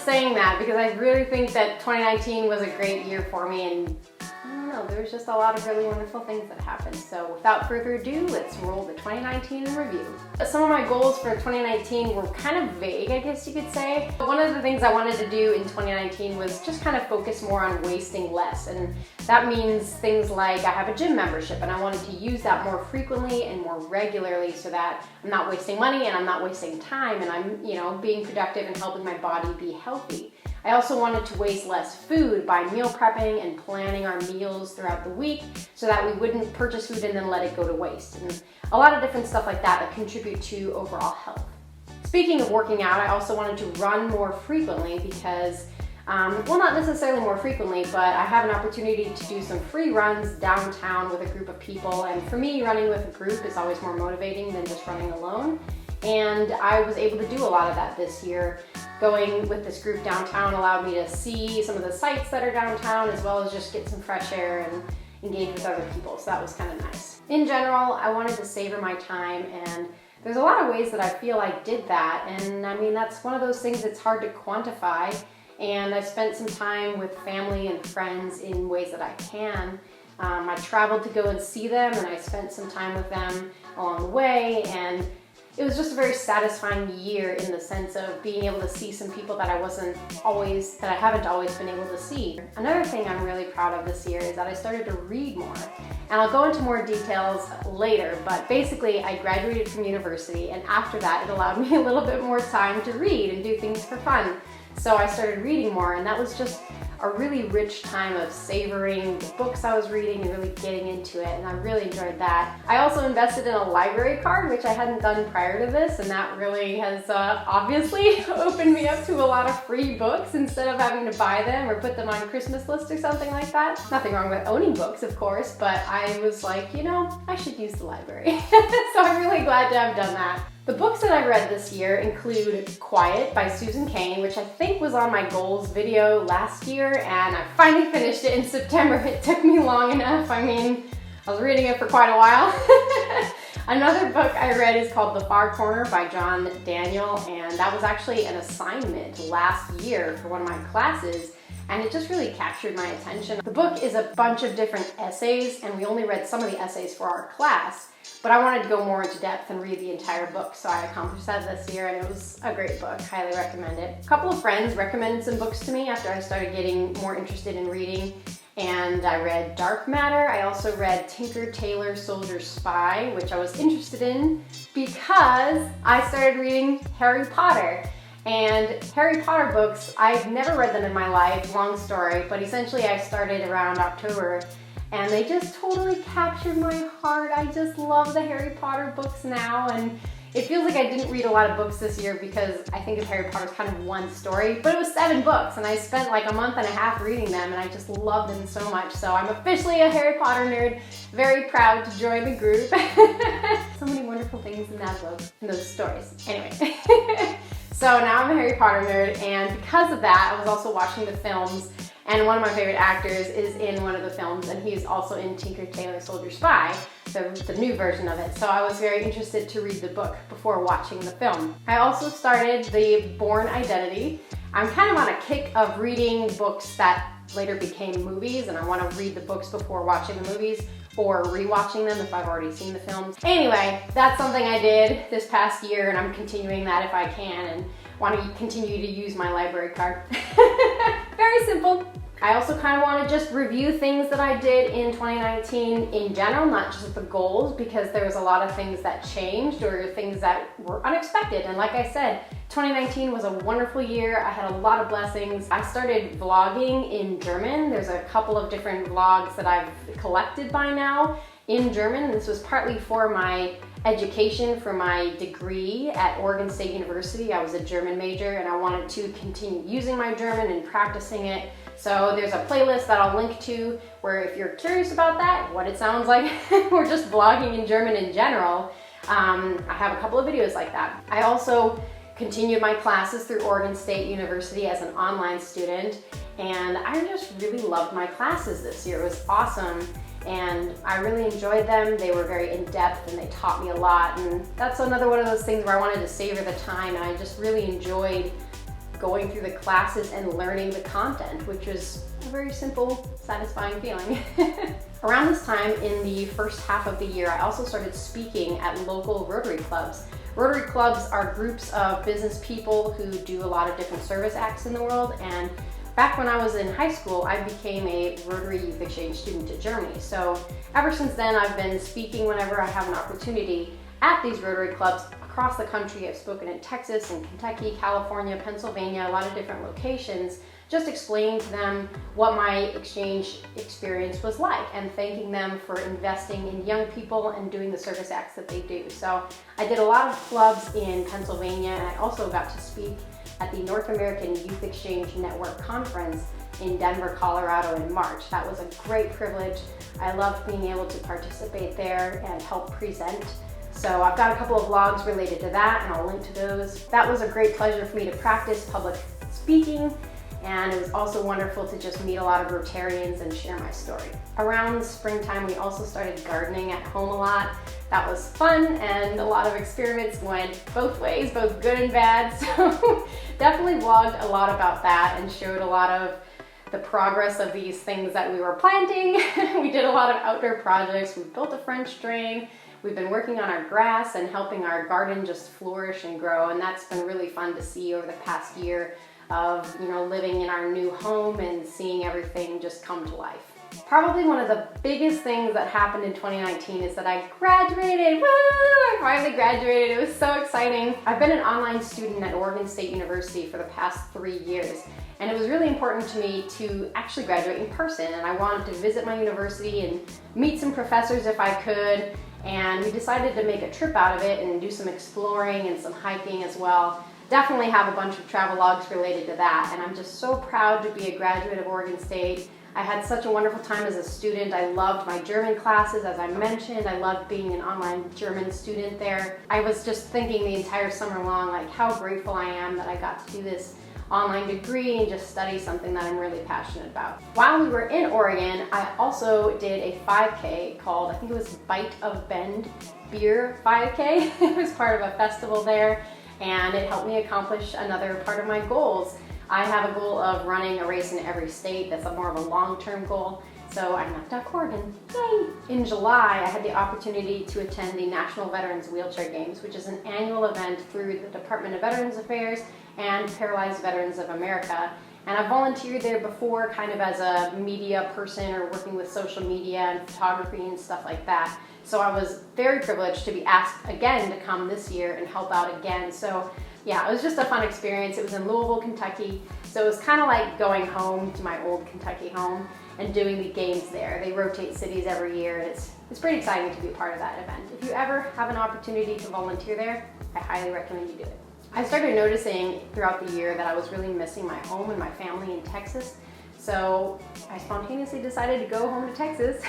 saying that because I really think that 2019 was a great year for me, and I don't know, there was just a lot of really wonderful things that happened. So without further ado, let's roll the 2019 in review. Some of my goals for 2019 were kind of vague, I guess you could say. One of the things I wanted to do in 2019 was just kind of focus more on wasting less. And that means things like I have a gym membership and I wanted to use that more frequently and more regularly so that I'm not wasting money and I'm not wasting time and I'm, being productive and helping my body be healthy. I also wanted to waste less food by meal prepping and planning our meals throughout the week so that we wouldn't purchase food and then let it go to waste. And a lot of different stuff like that contribute to overall health. Speaking of working out, I also wanted to run more frequently because, well, not necessarily more frequently, but I have an opportunity to do some free runs downtown with a group of people. And for me, running with a group is always more motivating than just running alone. And I was able to do a lot of that this year. Going with this group downtown allowed me to see some of the sights that are downtown, as well as just get some fresh air and engage with other people, so that was kind of nice. In general, I wanted to savor my time, and there's a lot of ways that I feel I did that, and I mean, that's one of those things that's hard to quantify, and I spent some time with family and friends in ways that I can. I traveled to go and see them, and I spent some time with them along the way, and it was just a very satisfying year in the sense of being able to see some people that I haven't always been able to see. Another thing I'm really proud of this year is that I started to read more. And I'll go into more details later, but basically I graduated from university, and after that it allowed me a little bit more time to read and do things for fun. So I started reading more, and that was just a really rich time of savoring the books I was reading and really getting into it, and I really enjoyed that. I also invested in a library card, which I hadn't done prior to this, and that really has obviously opened me up to a lot of free books instead of having to buy them or put them on Christmas list or something like that. Nothing wrong with owning books, of course, but I was like, I should use the library. So I'm really glad to have done that. The books that I read this year include Quiet by Susan Cain, which I think was on my goals video last year, and I finally finished it in September. It took me long enough. I mean, I was reading it for quite a while. Another book I read is called The Far Corner by John Daniel, and that was actually an assignment last year for one of my classes, and it just really captured my attention. The book is a bunch of different essays, and we only read some of the essays for our class. But I wanted to go more into depth and read the entire book, so I accomplished that this year, and it was a great book. Highly recommend it. A couple of friends recommended some books to me after I started getting more interested in reading, and I read Dark Matter. I also read Tinker, Tailor, Soldier, Spy, which I was interested in because I started reading Harry Potter. And Harry Potter books, I've never read them in my life, long story, but essentially I started around October, and they just totally captured my heart. I just love the Harry Potter books now, and it feels like I didn't read a lot of books this year because I think of Harry Potter as kind of one story, but it was 7 books, and I spent like a month and a half reading them, and I just loved them so much. So I'm officially a Harry Potter nerd, very proud to join the group. So many wonderful things in that book, in those stories. Anyway. So now I'm a Harry Potter nerd, and because of that, I was also watching the films, and one of my favorite actors is in one of the films, and he's also in Tinker, Tailor, Soldier, Spy, the new version of it. So I was very interested to read the book before watching the film. I also started the Bourne Identity. I'm kind of on a kick of reading books that later became movies, and I want to read the books before watching the movies or rewatching them if I've already seen the films. Anyway, that's something I did this past year, and I'm continuing that if I can, and want to continue to use my library card. Very simple. I also kind of want to just review things that I did in 2019 in general, not just the goals, because there was a lot of things that changed or things that were unexpected. And like I said, 2019 was a wonderful year. I had a lot of blessings. I started vlogging in German. There's a couple of different vlogs that I've collected by now in German. This was partly for my education for my degree at Oregon State University. I was a German major, and I wanted to continue using my German and practicing it. So there's a playlist that I'll link to where if you're curious about that, what it sounds like, or just vlogging in German in general, I have a couple of videos like that. I also continued my classes through Oregon State University as an online student, and I just really loved my classes this year. It was awesome, and I really enjoyed them. They were very in-depth, and they taught me a lot, and that's another one of those things where I wanted to savor the time, and I just really enjoyed going through the classes and learning the content, which was a very simple, satisfying feeling. Around this time in the first half of the year, I also started speaking at local Rotary clubs. Rotary clubs are groups of business people who do a lot of different service acts in the world, and back when I was in high school, I became a Rotary Youth Exchange student to Germany. So ever since then, I've been speaking whenever I have an opportunity at these Rotary clubs across the country. I've spoken in Texas and Kentucky, California, Pennsylvania, a lot of different locations, just explaining to them what my exchange experience was like and thanking them for investing in young people and doing the service acts that they do. So I did a lot of clubs in Pennsylvania, and I also got to speak at the North American Youth Exchange Network Conference in Denver, Colorado in March. That was a great privilege. I loved being able to participate there and help present. So I've got a couple of vlogs related to that, and I'll link to those. That was a great pleasure for me to practice public speaking, and it was also wonderful to just meet a lot of Rotarians and share my story. Around springtime, we also started gardening at home a lot. That was fun, and a lot of experiments went both ways, both good and bad. So definitely vlogged a lot about that and showed a lot of the progress of these things that we were planting. We did a lot of outdoor projects. We built a French drain. We've been working on our grass and helping our garden just flourish and grow, and that's been really fun to see over the past year of, living in our new home and seeing everything just come to life. Probably one of the biggest things that happened in 2019 is that I graduated. Woo! I finally graduated. It was so exciting. I've been an online student at Oregon State University for the past 3 years, and it was really important to me to actually graduate in person, and I wanted to visit my university and meet some professors if I could, and we decided to make a trip out of it and do some exploring and some hiking as well. Definitely have a bunch of travel logs related to that, and I'm just so proud to be a graduate of Oregon State. I had such a wonderful time as a student. I loved my German classes, as I mentioned. I loved being an online German student there. I was just thinking the entire summer long, like, how grateful I am that I got to do this online degree and just study something that I'm really passionate about. While we were in Oregon, I also did a 5K called, I think it was Bite of Bend Beer 5K. It was part of a festival there, and it helped me accomplish another part of my goals. I have a goal of running a race in every state. That's more of a long-term goal. So I knocked out Oregon. Yay! In July, I had the opportunity to attend the National Veterans Wheelchair Games, which is an annual event through the Department of Veterans Affairs and Paralyzed Veterans of America. And I volunteered there before, kind of as a media person or working with social media and photography and stuff like that. So I was very privileged to be asked again to come this year and help out again. So yeah, it was just a fun experience. It was in Louisville, Kentucky. So it was kind of like going home to my old Kentucky home and doing the games there. They rotate cities every year, and it's pretty exciting to be a part of that event. If you ever have an opportunity to volunteer there, I highly recommend you do it. I started noticing throughout the year that I was really missing my home and my family in Texas. So I spontaneously decided to go home to Texas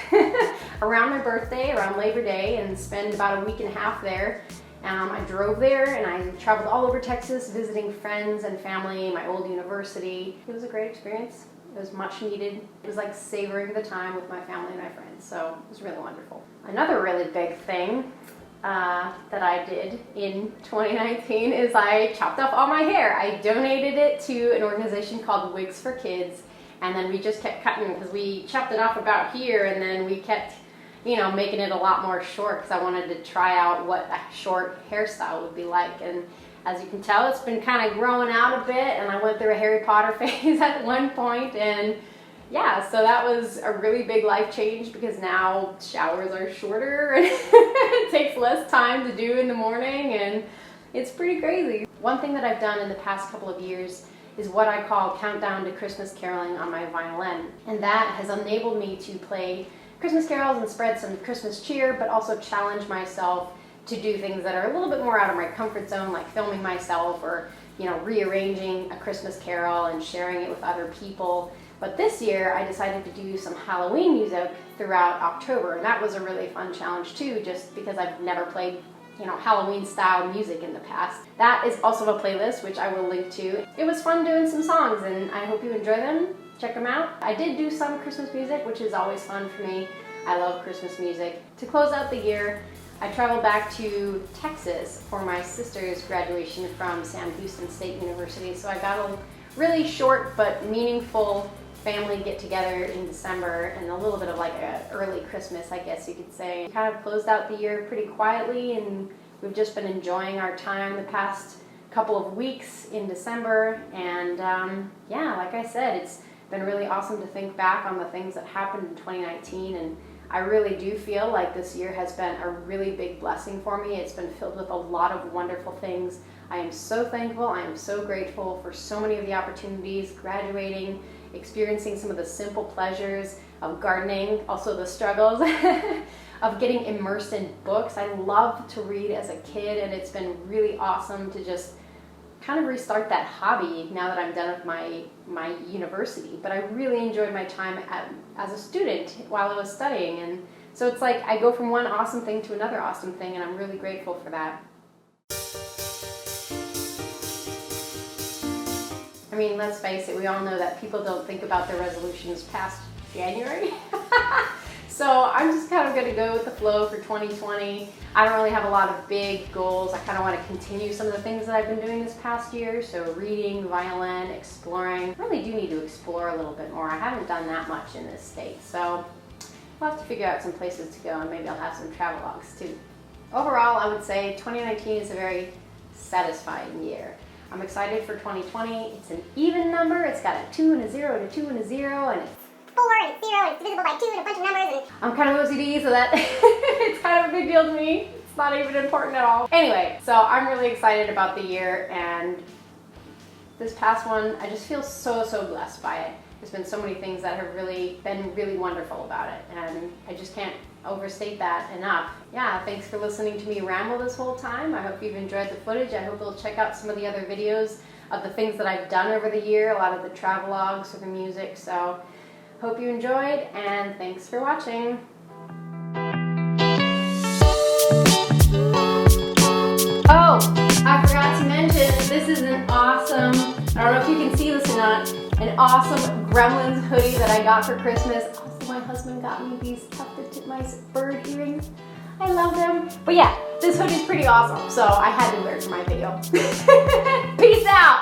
around my birthday, around Labor Day, and spend about a week and a half there. I drove there and I traveled all over Texas visiting friends and family, my old university. It was a great experience. It was much needed. It was like savoring the time with my family and my friends, so it was really wonderful. Another really big thing that I did in 2019 is I chopped off all my hair. I donated it to an organization called Wigs for Kids, and then we just kept cutting because we chopped it off about here, and then we kept making it a lot more short because I wanted to try out what a short hairstyle would be like. And as you can tell, it's been kind of growing out a bit, and I went through a Harry Potter phase at one point, and yeah, so that was a really big life change because now showers are shorter and it takes less time to do in the morning, and it's pretty crazy. One thing that I've done in the past couple of years is what I call Countdown to Christmas Caroling on my violin, and that has enabled me to play Christmas carols and spread some Christmas cheer, but also challenge myself to do things that are a little bit more out of my comfort zone, like filming myself or rearranging a Christmas carol and sharing it with other people. But this year I decided to do some Halloween music throughout October, and that was a really fun challenge too, just because I've never played Halloween style music in the past. That is also a playlist which I will link to. It was fun doing some songs, and I hope you enjoy them. Check them out. I did do some Christmas music, which is always fun for me. I love Christmas music. To close out the year, I traveled back to Texas for my sister's graduation from Sam Houston State University, so I got a really short but meaningful family get together in December and a little bit of like an early Christmas, I guess you could say. We kind of closed out the year pretty quietly, and we've just been enjoying our time the past couple of weeks in December. And yeah, like I said, it's been really awesome to think back on the things that happened in 2019, and I really do feel like this year has been a really big blessing for me. It's been filled with a lot of wonderful things. I am so thankful, I am so grateful for so many of the opportunities, graduating, experiencing some of the simple pleasures of gardening, also the struggles of getting immersed in books. I loved to read as a kid, and it's been really awesome to just kind of restart that hobby now that I'm done with my university. But I really enjoyed my time as a student while I was studying, and so it's like I go from one awesome thing to another awesome thing, and I'm really grateful for that. I mean, let's face it, we all know that people don't think about their resolutions past January. So I'm just kind of going to go with the flow for 2020. I don't really have a lot of big goals. I kind of want to continue some of the things that I've been doing this past year. So reading, violin, exploring. I really do need to explore a little bit more. I haven't done that much in this state. So we'll have to figure out some places to go, and maybe I'll have some travel logs too. Overall, I would say 2019 is a very satisfying year. I'm excited for 2020. It's an even number. It's got a 2 and a 0 and a 2 and a 0, and it's 4 and 0, and it's divisible by 2 and a bunch of numbers. And I'm kind of OCD, so that it's kind of a big deal to me. It's not even important at all. Anyway, so I'm really excited about the year, and this past one, I just feel so blessed by it. There's been so many things that have really been really wonderful about it, and I just can't overstate that enough. Yeah, thanks for listening to me ramble this whole time. I hope you've enjoyed the footage. I hope you'll check out some of the other videos of the things that I've done over the year, a lot of the travelogues or the music. So hope you enjoyed, and thanks for watching. Oh, I forgot to mention, this is an awesome, I don't know if you can see this or not, an awesome Gremlins hoodie that I got for Christmas. Also, my husband got me these tufted titmice bird earrings. I love them. But yeah, this hoodie's pretty awesome, so I had to wear it for my video. Peace out!